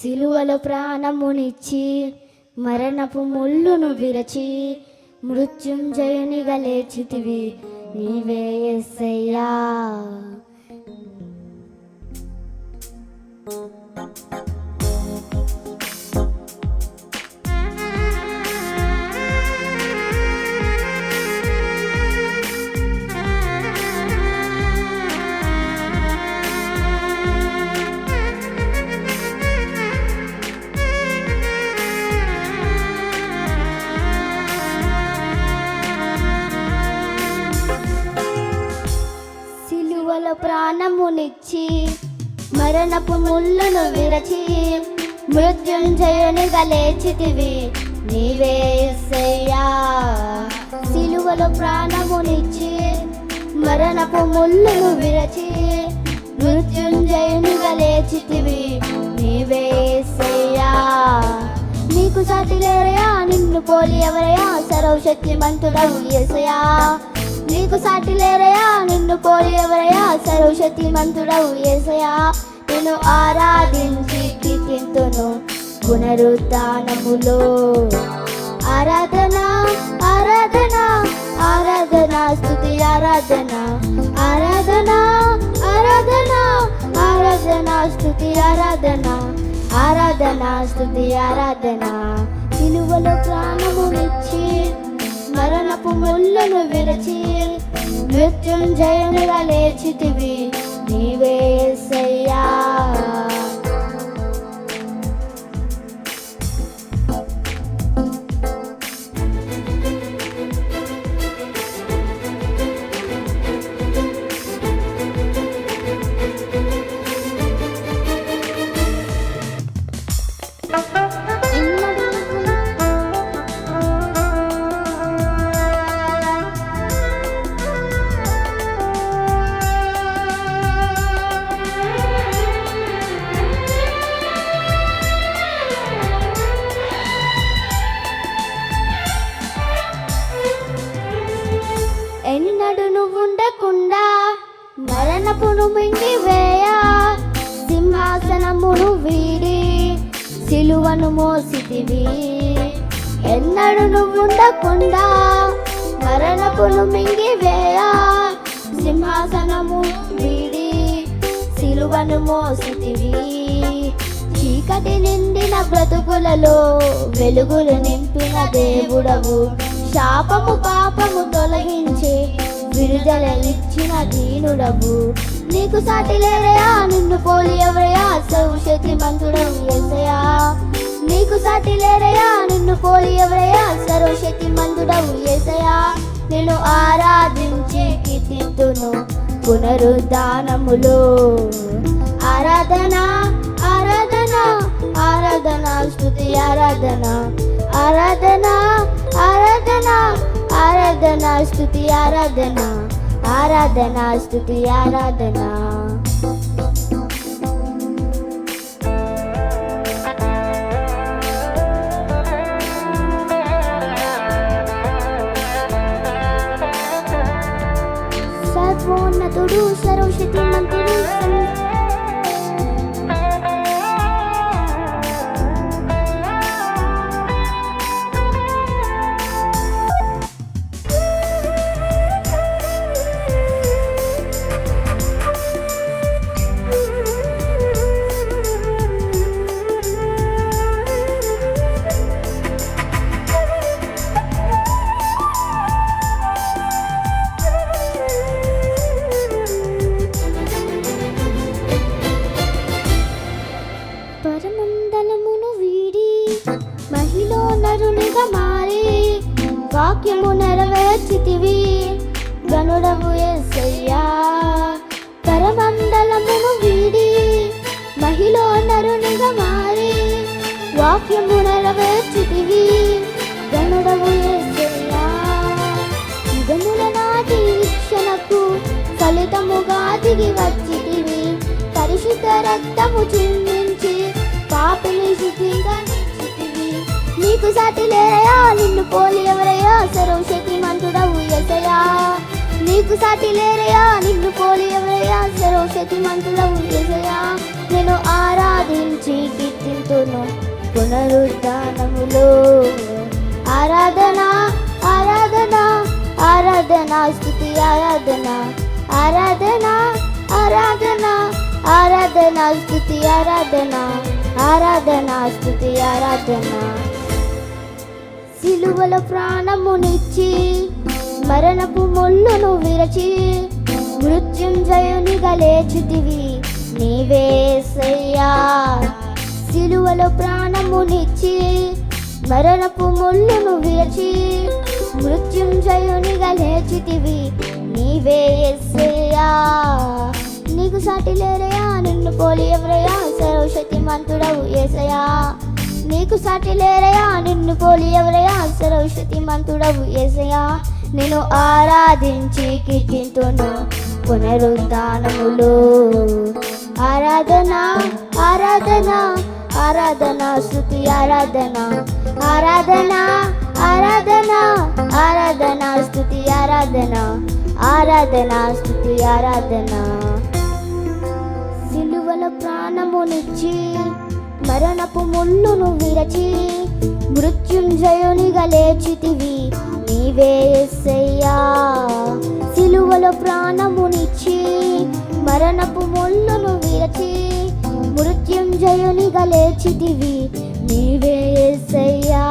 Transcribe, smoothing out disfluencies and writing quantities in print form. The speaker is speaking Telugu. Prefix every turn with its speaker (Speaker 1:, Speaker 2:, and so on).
Speaker 1: సిలువలో ప్రాణమునిచ్చి మరణపు ముళ్ళును విరచి మృత్యుంజయునిగా లేచితివి నీవే యేసయ్యా. సిలువలో ప్రాణమునిచ్చి మరణపు ముళ్ళును విరచి మృత్యుంజయునిగా లేచితివి నీవే యేసయ్యా. సిలువలో ప్రాణమునిచ్చి మరణపు ముళ్ళును విరచి మృత్యుంజయునిగా లేచితివి నీవే యేసయ్యా. నీకు సాటి లేరయా, నిన్ను పోలి ఎవరయా, సర్వశక్తిమంతుడవు యేసయ్యా. నీకు సాటి లేరయా, నిన్ను పోలి ఎవరయా, సర్వశక్తిమంతుడవు యేసయ్యా. నేను ఆరాధించి కీర్తింతును పునరుత్థానములో. ఆరాధన ఆరాధన ఆరాధన స్తుతి ఆరాధన ఆరాధన ఆరాధన ఆరాధన స్తుతి ఆరాధన ఆరాధన స్తుతి ఆరాధన. సిలువలో ప్రాణమునిచ్చి మరణపు ముళ్ళను విరచి మృత్యుంజయునిగా లేచితివి నీవే యేసయ్యా. ఎన్నడు నువ్వుండకుండా మరణపును మింగివేయ సింహాసనమును వీడి సిలువను మోసితివి. ఎన్నడు నువ్వుండకుండా మరణపును మింగివేయ సింహాసనము వీడి సిలువను మోసితివి. చీకటి నిండిన బ్రతుకులలో వెలుగులు నింపిన దేవుడవు. శాపము పాపము తొలగించి విడుదల ఇచ్చిన దీనుడవు. నీకు సాటి లేరయా, నిన్ను పోలి ఎవరయా, సర్వశక్తిమంతుడవు యేసయ్యా. నీకు సాటి లేరయా, నిన్ను పోలి ఎవరయా, సర్వశక్తిమంతుడవు యేసయ్యా. నేను ఆరాధించి కీర్తింతును పునరుద్ధానములో. ఆరాధన ఆరాధన ఆరాధన స్తుతి ఆరాధన ఆరాధన ఆరాధన ఆరాధన స్తుతి ఆరాధన ఆరాధన స్తుతి ఆరాధన. సర్వోన్నతుడు సర్వశక్తిమంతుడు పరమండలమును వీడి మహిళ నరునిగా మారి వాక్యము నెరవేర్చితివి గనుడవు యేసయ్యా. పరమండలమును వీడి మహిళ నరునిగా మారి వాక్యము నెరవేర్చితివి గనుడవు యేసయ్యా. యుగముల నాటి వీక్షణకు ఫలితముగా దిగి వచ్చితివి. పరిశుద్ధ రక్తము చిందించి పాపిని శుద్ధిగా నిలిచితివి. నీకు సాటి లేరయా, నిన్ను పోలి ఎవరయ్యా, సర్వశక్తిమంతుడవు యేసయ్యా. నీకు సాటి లేరయా, నిన్ను పోలి ఎవరయ్యా, సర్వశక్తిమంతుడవు యేసయ్యా. నేను ఆరాధించి కీర్తింతును ఆరాధన ఆరాధన ఆరాధన ఆరాధన స్తుతి ఆరాధన ఆరాధన స్తుతి ఆరాధన సిలువల ప్రాణమునిచ్చి మరణపు ముళ్ళును విరచి మృత్యుంజయునిగా లేచితివి నీవే యేసయ్యా సిలువల ప్రాణమునిచ్చి మరణపు ముళ్ళును విరచి మృత్యుంజయునిగా లేచితివి నీవే యేసయ్యా నీకు సాటి లేరయ్యా నిన్ను పోలి ఎవరయ్యా సర్వశక్తిమంతుడవు యేసయ్యా నీకు సాటి లేరయ్యా నిన్ను పోలి ఎవరయ్యా సర్వశక్తిమంతుడవు యేసయ్యా నేను ఆరాధించి కీర్తింతును పునరుద్ధానములో ఆరాధన ఆరాధన ఆరాధన స్తుతి ఆరాధన ఆరాధన ఆరాధన ఆరాధన స్తుతి ఆరాధన ఆరాధన స్తుతి ఆరాధన సిలువల ప్రాణమునిచ్చి మరణపు ముళ్ళును విరచి మృత్యుంజయునిగా లేచితివి నీవే యేసయ్యా సిలువల ప్రాణమునిచ్చి మరణపు ముళ్ళును విరచి మృత్యుంజయునిగా లేచితివి నీవే యేసయ్యా